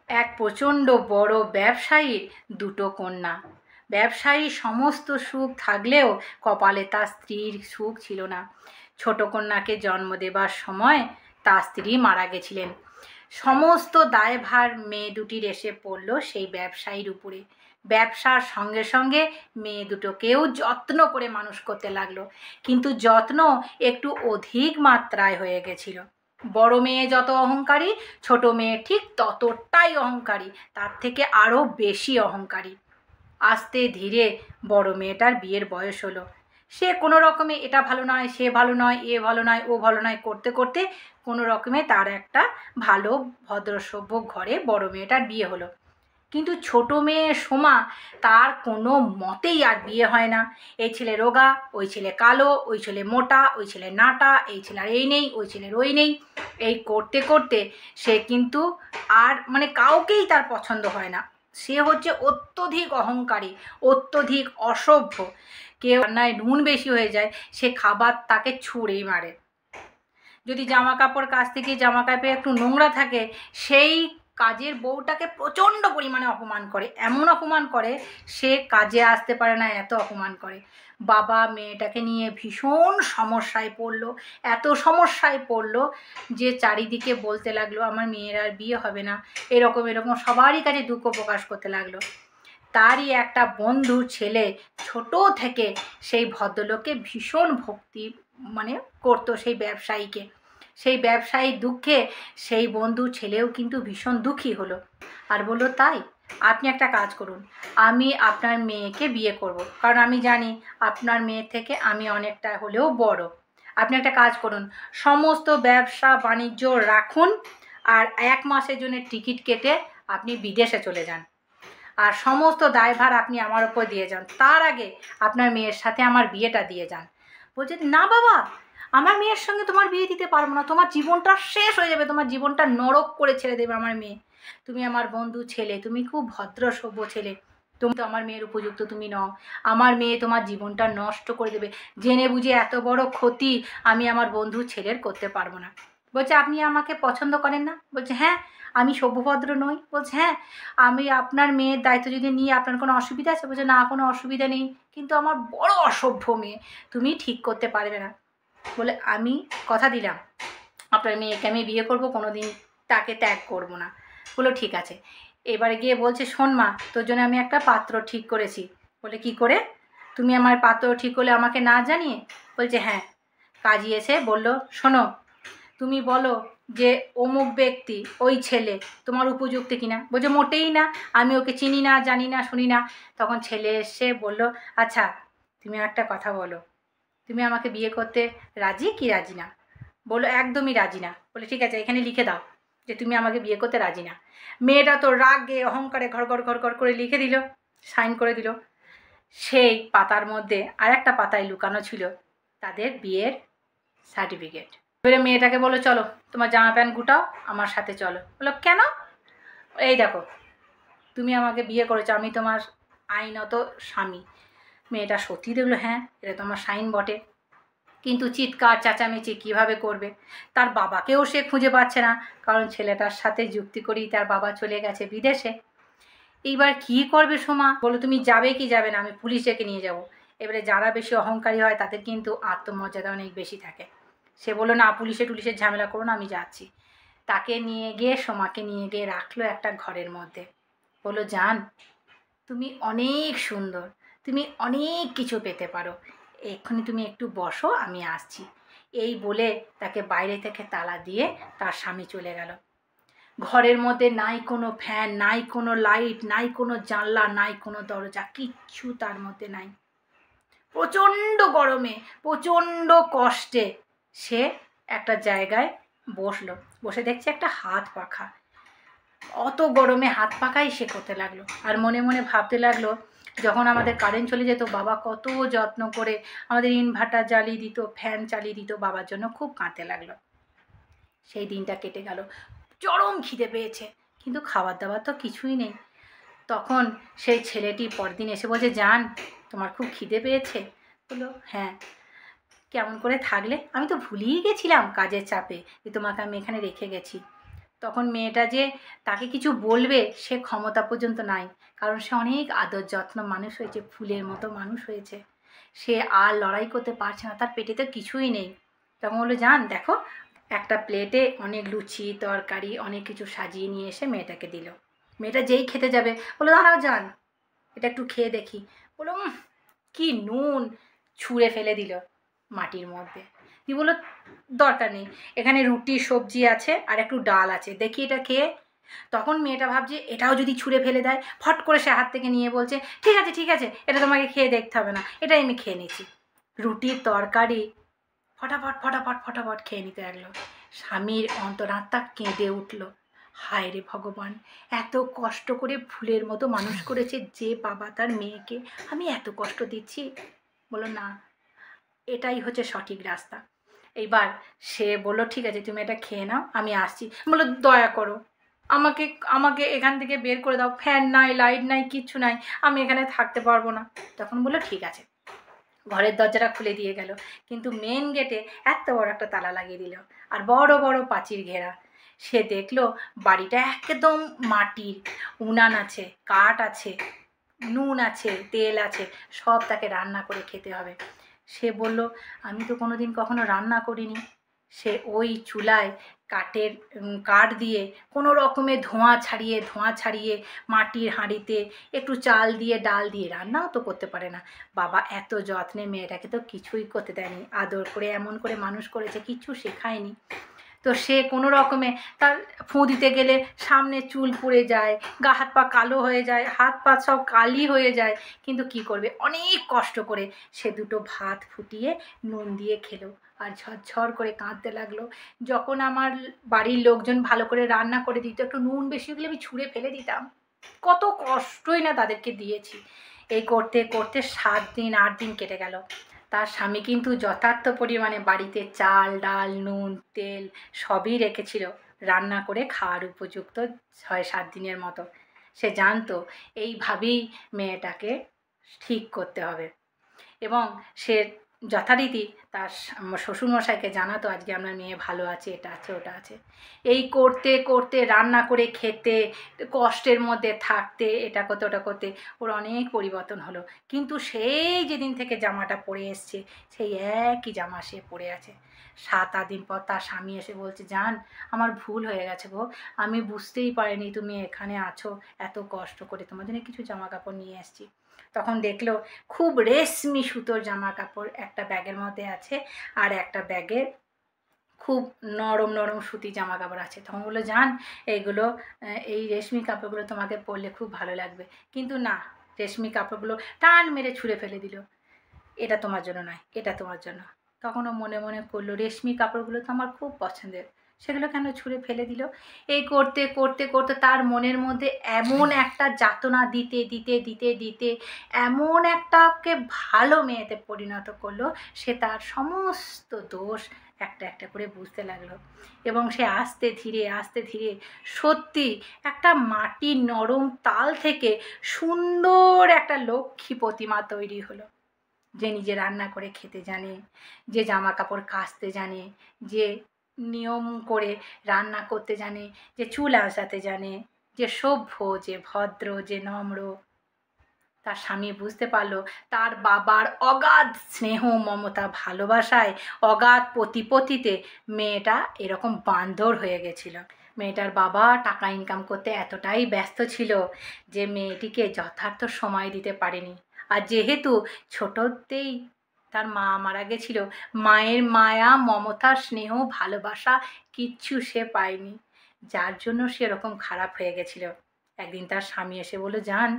এক প্রচণ্ড বড় ব্যবসায়ীর দুটো কন্যা। ব্যবসায়ীর সমস্ত সুখ থাকলেও কপালে তার স্ত্রীর সুখ ছিল না। ছোট কন্যাকে জন্ম দেবার সময় তার স্ত্রী মারা গেছিলেন। সমস্ত দায়ভার মেয়ে দুটির এসে পড়ল সেই ব্যবসায়ীর উপরে। ব্যবসার সঙ্গে সঙ্গে মেয়ে দুটোকেও যত্ন করে মানুষ করতে লাগলো, কিন্তু যত্ন একটু অধিক মাত্রায় হয়ে গেছিল। বড় মেয়ে যত অহংকারী, ছোট মেয়ে ঠিক ততটাই অহংকারী, তার থেকে আরও বেশি অহংকারী। আস্তে ধীরে বড় মেয়েটার বিয়ের বয়স হলো। সে কোনো রকমে এটা ভালো নয়, সে ভালো নয়, এ ভালো নয়, ও ভালো নয় করতে করতে কোনো রকমে তার একটা ভালো ভদ্রসভ্য ঘরে বড় মেয়েটার বিয়ে হলো। কিন্তু ছোট মেয়ে সোমা, তার কোনো মতেই আর বিয়ে হয় না। এই ছেলে রোগা, ওই ছেলে কালো, ওই ছেলে মোটা, ওই ছেলে নাটা, এই ছেলের এই নেই, ওই ছেলের ওই নেই। এই করতে করতে সে কিন্তু আর কাউকেই তার পছন্দ হয় না। সে হচ্ছে অত্যধিক অহংকারী, অত্যধিক অসভ্য। কেউ রান্নায় নুন বেশি হয়ে যায়, সে খাবার তাকে ছুঁড়েই মারে। যদি জামা কাপড় কাচ থেকে জামা কাপড়ে একটু নোংরা থাকে, সেই কাজের বউটাকে প্রচণ্ড পরিমাণে অপমান করে, এমন অপমান করে সে কাজে আসতে পারে না, এত অপমান করে। বাবা মেয়েটাকে নিয়ে ভীষণ সমস্যায় পড়লো, এত সমস্যায় পড়লো যে চারিদিকে বলতে লাগলো আমার মেয়ের আর বিয়ে হবে না, এরকম এরকম সবারই কাছে দুঃখ প্রকাশ করতে লাগলো। তারই একটা বন্ধুর ছেলে ছোট থেকে সেই ভদ্রলোককে ভীষণ ভক্তি করতো, সেই ব্যবসায়ীকে। সেই ব্যবসায়ীর দুঃখে সেই বন্ধুর ছেলেও কিন্তু ভীষণ দুঃখী হলো, আর বললো তাই আপনি একটা কাজ করুন, আমি আপনার মেয়েকে বিয়ে করব, কারণ আমি জানি আপনার মেয়ের থেকে আমি অনেকটা হলেও বড়। আপনি একটা কাজ করুন, সমস্ত ব্যবসা বাণিজ্য রাখুন, আর 1 মাসের জন্য টিকিট কেটে আপনি বিদেশে চলে যান, আর সমস্ত দায়ভার আপনি আমার ওপর দিয়ে যান। তার আগে আপনার মেয়ের সাথে আমার বিয়েটা দিয়ে যান। বলছে না বাবা, আমার মেয়ের সঙ্গে তোমার বিয়ে দিতে পারবো না, তোমার জীবনটা শেষ হয়ে যাবে, তোমার জীবনটা নরক করে ছেড়ে দেবে আমার মেয়ে। তুমি আমার বন্ধু ছেলে, তুমি খুব ভদ্র সভ্য ছেলে, তুমি তো আমার মেয়ের উপযুক্ত তুমি নও, আমার মেয়ে তোমার জীবনটা নষ্ট করে দেবে, জেনে বুঝে এত বড় ক্ষতি আমি আমার বন্ধু ছেলের করতে পারবো না। বলছে আপনি আমাকে পছন্দ করেন না? বলছে হ্যাঁ। আমি সভ্যভদ্র নই? বলছে হ্যাঁ। আমি আপনার মেয়ের দায়িত্ব যদি নিয়ে আপনার কোনো অসুবিধা আছে? বলছে না, কোনো অসুবিধা নেই, কিন্তু আমার বড় অসভ্য মেয়ে, তুমি ঠিক করতে পারবে না। বলে আমি কথা দিলাম আপনার মেয়েকে আমি বিয়ে করবো, কোনো দিন তাকে ত্যাগ করব না। বললো ঠিক আছে। এবারে গিয়ে বলছে শোন মা, তোর জন্য আমি একটা পাত্র ঠিক করেছি। বলে কি করে? তুমি আমার পাত্র ঠিক করলে আমাকে না জানিয়ে? বলছে হ্যাঁ। কাজী এসে বলল শোনো, তুমি বলো যে অমুক ব্যক্তি ওই ছেলে তোমার উপযুক্ত কিনা। বলছে মোটেই না, আমি ওকে চিনি না, জানি না, শুনি না। তখন ছেলে এসে বলল আচ্ছা তুমি একটা কথা বলো, তুমি আমাকে বিয়ে করতে রাজি কি রাজি না? বললো একদমই রাজি না। বলে ঠিক আছে, এখানে লিখে দাও যে তুমি আমাকে বিয়ে করতে রাজি না। মেয়েটা তো রাগে অহংকারে ঘর ঘর ঘর ঘর করে লিখে দিল, সাইন করে দিল। সেই পাতার মধ্যে আর একটা পাতায় লুকানো ছিল তাদের বিয়ের সার্টিফিকেট। এবারে মেয়েটাকে বলো চলো তোমার জামা প্যান্ট গুটাও, আমার সাথে চলো। বললো কেন? এই দেখো তুমি আমাকে বিয়ে করেছো, আমি তোমার আইনত স্বামী। মেয়েটা সত্যি দেখলো হ্যাঁ, এটা তোমার সাইন বটে, কিন্তু চিৎকার চেঁচামেচি কীভাবে করবে? তার বাবাকেও সে খুঁজে পাচ্ছে না, কারণ ছেলেটার সাথে যুক্তি করেই তার বাবা চলে গেছে বিদেশে। এইবার কী করবে সোমা? বলো তুমি যাবে কি যাবে না? আমি পুলিশ ডেকে নিয়ে যাব। এবারে যারা বেশি অহংকারী হয় তাদের কিন্তু আত্মমর্যাদা অনেক বেশি থাকে। সে বললো না, পুলিশে টুলিশের ঝামেলা করো না, আমি যাচ্ছি। তাকে নিয়ে গিয়ে সোমাকে নিয়ে গিয়ে রাখলো একটা ঘরের মধ্যে। বললো জান, তুমি অনেক সুন্দর, তুমি অনেক কিছু পেতে পারো, এক্ষুনি তুমি একটু বসো, আমি আসছি। এই বলে তাকে বাইরে থেকে তালা দিয়ে তার স্বামী চলে গেল। ঘরের মধ্যে নাই কোনো ফ্যান, নাই কোনো লাইট, নাই কোনো জানলা, নাই কোনো দরজা, কিচ্ছু তার মধ্যে নাই। প্রচণ্ড গরমে, প্রচণ্ড কষ্টে সে একটা জায়গায় বসলো। বসে দেখছে একটা হাত পাখা। অত গরমে হাত পাখাই সে করতে লাগলো, আর মনে মনে ভাবতে লাগলো যখন আমাদের কারেন্ট চলে যেত বাবা কত যত্ন করে আমাদের ইনভার্টার জ্বালিয়ে দিত, ফ্যান চালিয়ে দিত, বাবার জন্য খুব কাঁদতে লাগলো। সেই দিনটা কেটে গেল। চরম খিদে পেয়েছে, কিন্তু খাবার দাবার তো কিছুই নেই। তখন সেই ছেলেটি পরদিন এসে বলছে জান, তোমার খুব খিদে পেয়েছে? বললো হ্যাঁ। কেমন করে থাকলে? আমি তো ভুলেই গেছিলাম কাজের চাপে যে তোমাকে আমি এখানে রেখে গেছি। তখন মেয়েটা যে তাকে কিছু বলবে সে ক্ষমতা পর্যন্ত নাই, কারণ সে অনেক আদর যত্ন মানুষ হয়েছে, ফুলের মতো মানুষ হয়েছে। সে আর লড়াই করতে পারছে না, তার পেটে তো কিছুই নেই। তখন বললো, যান দেখো, একটা প্লেটে অনেক লুচি তরকারি অনেক কিছু সাজিয়ে নিয়ে এসে মেয়েটাকে দিল। মেয়েটা যেই খেতে যাবে বললো, দাঁড়াও যান, এটা একটু খেয়ে দেখি। বললো, কি নুন, ছুঁড়ে ফেলে দিল মাটির মধ্যে। কি বললো, দরকার নেই, এখানে রুটি সবজি আছে আর একটু ডাল আছে, দেখি এটা খেয়ে। তখন মেয়েটা ভাবছে এটাও যদি ছুঁড়ে ফেলে দেয়, ফট করে সে হাত থেকে নিয়ে বলছে, ঠিক আছে ঠিক আছে, এটা তোমাকে খেয়ে দেখতে হবে না, এটাই আমি খেয়ে নিচ্ছি। রুটির তরকারি ফটাফট ফটাফট ফটাফট খেয়ে নিতে লাগলো। স্বামীর অন্তরাত্মা কেঁদে উঠল, হায় রে ভগবান, এত কষ্ট করে ফুলের মতো মানুষ করেছে যে বাবা তার মেয়েকে আমি এত কষ্ট দিচ্ছি। বলো না, এটাই হচ্ছে সঠিক রাস্তা। এইবার সে বলল, ঠিক আছে তুমি এটা খেয়ে নাও, আমি আসছি। বললো, দয়া করো, আমাকে আমাকে এখান থেকে বের করে দাও, ফ্যান নাই লাইট নাই কিচ্ছু নাই, আমি এখানে থাকতে পারবো না। তখন বললো, ঠিক আছে। ঘরের দরজাটা খুলে দিয়ে গেল, কিন্তু মেন গেটে এত বড় একটা তালা লাগিয়ে দিল আর বড় বড় পাঁচির ঘেরা। সে দেখলো বাড়িটা একদম মাটির, উনান আছে, কাঠ আছে, নুন আছে, তেল আছে, সব তাকে রান্না করে খেতে হবে। সে বলল, আমি তো কোনোদিন কখনো রান্না করিনি। সে ওই চুলায় কাঠ দিয়ে কোনো রকমে ধোঁয়া ছাড়িয়ে মাটির হাঁড়িতে একটু চাল দিয়ে ডাল দিয়ে, রান্নাও তো করতে পারে না। বাবা এত যত্নে মেয়েটাকে তো কিছুই করতে দেয়নি, আদর করে এমন করে মানুষ করেছে, কিচ্ছু শেখায়নি। তো সে কোনো রকমে তার ফুঁ দিতে গেলে সামনে চুল পুড়ে যায়, গা হাত পা কালো হয়ে যায়, হাত পা সব কালি হয়ে যায়, কিন্তু কি করবে, অনেক কষ্ট করে সে দুটো ভাত ফুটিয়ে নুন দিয়ে খেলো আর ঝরঝর করে কাঁদতে লাগলো। যখন আমার বাড়ির লোকজন ভালো করে রান্না করে দিত, একটু নুন বেশি হলে আমি ছুঁড়ে ফেলে দিতাম, কত কষ্টই না তাদেরকে দিয়েছি। এই করতে করতে 7 দিন 8 দিন কেটে গেল। তার স্বামী কিন্তু যথার্থ পরিমাণে বাড়িতে চাল ডাল নুন তেল সবই রেখেছিল, রান্না করে খাওয়ার উপযুক্ত 6-7 দিনের মতো। সে জানতো এইভাবেই মেয়েটাকে ঠিক করতে হবে, এবং সে যথারীতি তার শ্বশুরমশাইকে জানাতো, আজকে আপনার মেয়ে ভালো আছে, এটা আছে ওটা আছে। এই করতে করতে রান্না করে খেতে, কষ্টের মধ্যে থাকতে, এটা করতে ওটা করতে ওর অনেক পরিবর্তন হলো। কিন্তু সেই যেদিন থেকে জামাটা পরে এসছে, সেই একই জামা সে পরে আছে। 7-8 দিন পর তার স্বামী এসে বলছে, জান আমার ভুল হয়ে গেছে গো, আমি বুঝতেই পারিনি তুমি এখানে আছো, এত কষ্ট করে তোমার জন্য কিছু জামা কাপড় নিয়ে এসছি। তখন দেখলো খুব রেশমি সুতোর জামা কাপড় একটা ব্যাগের মধ্যে আছে, আর একটা ব্যাগে খুব নরম নরম সুতি জামা কাপড় আছে। তখন বললো, জান এইগুলো, এই রেশমি কাপড়গুলো তোমাকে পরলে খুব ভালো লাগবে। কিন্তু না, রেশমি কাপড়গুলো টান মেরে ছুঁড়ে ফেলে দিল, এটা তোমার জন্য নয়, এটা তোমার জন্য। তখনও মনে মনে করলো, রেশমি কাপড়গুলো তো আমার খুব পছন্দের, সেগুলো কেন ছুঁড়ে ফেলে দিল। এই করতে করতে করতে তার মনের মধ্যে এমন একটা যাতনা দিতে দিতে দিতে দিতে এমন একটাকে ভালো মেয়েতে পরিণত করলো, সে তার সমস্ত দোষ একটা একটা করে বুঝতে লাগলো। এবং সে আস্তে ধীরে সত্যি একটা মাটির নরম তাল থেকে সুন্দর একটা লক্ষ্মী প্রতিমা তৈরি হলো, যে নিজে রান্না করে খেতে জানে, যে জামা কাপড় কাচতে জানে, যে নিয়ম করে রান্না করতে জানে, যে চুল আঁচড়াতে জানে, যে সভ্য, যে ভদ্র, যে নম্র। তার স্বামী বুঝতে পারলো তার বাবার অগাধ স্নেহ মমতা ভালোবাসায়, অগাধ প্রতিপত্তিতে মেয়েটা এরকম বান্দর হয়ে গেছিল। মেয়েটার বাবা টাকা ইনকাম করতে এতটাই ব্যস্ত ছিল যে মেয়েটিকে যথার্থ সময় দিতে পারেনি। আর যেহেতু ছোটতেই তার মা মারা গেছিল, মায়ের মায়া মমতা স্নেহ ভালোবাসা কিচ্ছু সে পায়নি, যার জন্য সে এরকম খারাপ হয়ে গেছিল। একদিন তার স্বামী এসে বলল, জান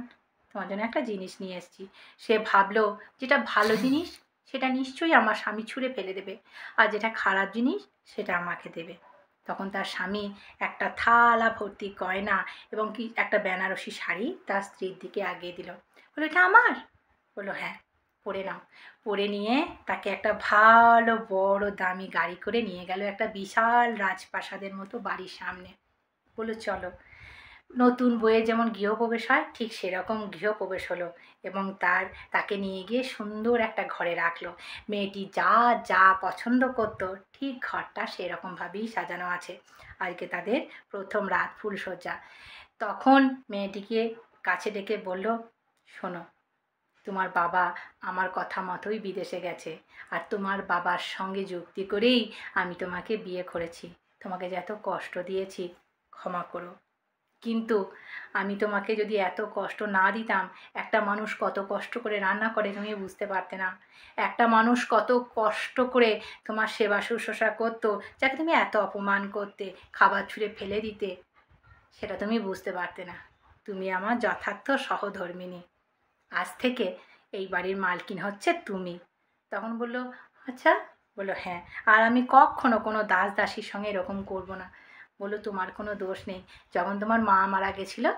তোমার জন্য একটা জিনিস নিয়ে এসেছি। সে ভাবলো যেটা ভালো জিনিস সেটা নিশ্চয়ই আমার স্বামী ছুঁড়ে ফেলে দেবে, আর যেটা খারাপ জিনিস সেটা আমাকে দেবে। তখন তার স্বামী একটা থালা ভর্তি গয়না এবং কি একটা বেনারসি শাড়ি তার স্ত্রীর দিকে আগিয়ে দিল। বললো, এটা আমার? বললো, হ্যাঁ, পরে নাও। পরে নিয়ে তাকে একটা ভালো বড় দামি গাড়ি করে নিয়ে গেল একটা বিশাল রাজপ্রাসাদের মতো বাড়ির সামনে। বললো, চলো। নতুন বইয়ের যেমন গৃহপ্রবেশ হয় ঠিক সেরকম গৃহপ্রবেশ হলো এবং তাকে নিয়ে গিয়ে সুন্দর একটা ঘরে রাখলো। মেয়েটি যা যা পছন্দ করতো ঠিক ঘরটা সেরকমভাবেই সাজানো আছে। আজকে তাদের প্রথম রাত ফুলশয্যা। তখন মেয়েটিকে কাছে ডেকে বলল, শোনো, তোমার বাবা আমার কথা মতোই বিদেশে গেছে, আর তোমার বাবার সঙ্গে যুক্তি করেই আমি তোমাকে বিয়ে করেছি। তোমাকে যে এত কষ্ট দিয়েছি ক্ষমা করো, কিন্তু আমি তোমাকে যদি এত কষ্ট না দিতাম, একটা মানুষ কত কষ্ট করে রান্না করে তুমি বুঝতে পারতে না। একটা মানুষ কত কষ্ট করে তোমার সেবা শুশ্রূষা করতো, যাকে তুমি এত অপমান করতে, খাবার ছুঁড়ে ফেলে দিতে, সেটা তুমি বুঝতে পারতে না। তুমি আমার যথার্থ সহধর্মিণী। আজ থেকে এই বাড়ির মালকিন হচ্ছে তুমি। তখন বলল, আচ্ছা। বললো, হ্যাঁ, আর আমি কখনো কোনো দাস দাসীর সঙ্গে এরকম করব না। বললো, তোমার কোনো দোষ নেই। যখন তোমার মা মারা গেছিলো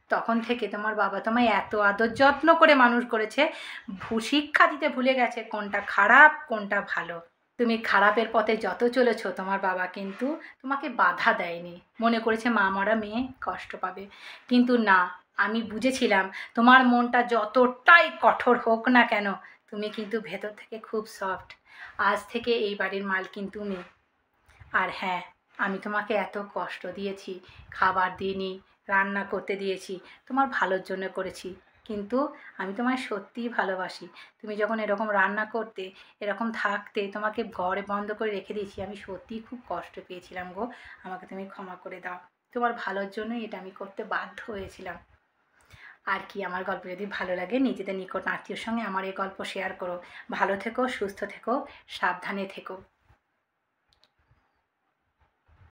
তখন থেকে তোমার বাবা তোমায় এত আদর যত্ন করে মানুষ করেছে, শিক্ষা দিতে ভুলে গেছে কোনটা খারাপ কোনটা ভালো। তুমি খারাপের পথে যত চলেছো, তোমার বাবা কিন্তু তোমাকে বাধা দেয়নি। মনে করেছে মা মরা মেয়ে কষ্ট পাবে, কিন্তু না, আমি বুঝেছিলাম তোমার মনটা যতটাই কঠোর হোক না কেন, তুমি কিন্তু ভেতর থেকে খুব সফট। আজ থেকে এই বাড়ির মালকিন তুমি। আর হ্যাঁ, আমি তোমাকে এত কষ্ট দিয়েছি, খাবার দিইনি, রান্না করতে দিয়েছি, তোমার ভালোর জন্য করেছি, কিন্তু আমি তোমায় সত্যিই ভালোবাসি। তুমি যখন এরকম রান্না করতে, এরকম থাকতে, তোমাকে ঘরে বন্ধ করে রেখে দিয়েছি, আমি সত্যিই খুব কষ্ট পেয়েছিলাম গো। আমাকে তুমি ক্ষমা করে দাও। তোমার ভালোর জন্যই এটা আমি করতে বাধ্য হয়েছিলাম। আর কি, আমার গল্প যদি ভালো লাগে নিজেদের নিকট আত্মীয়র সঙ্গে আমার এই গল্প শেয়ার করো। ভালো থেকো, সুস্থ থেকো, সাবধানে থেকো।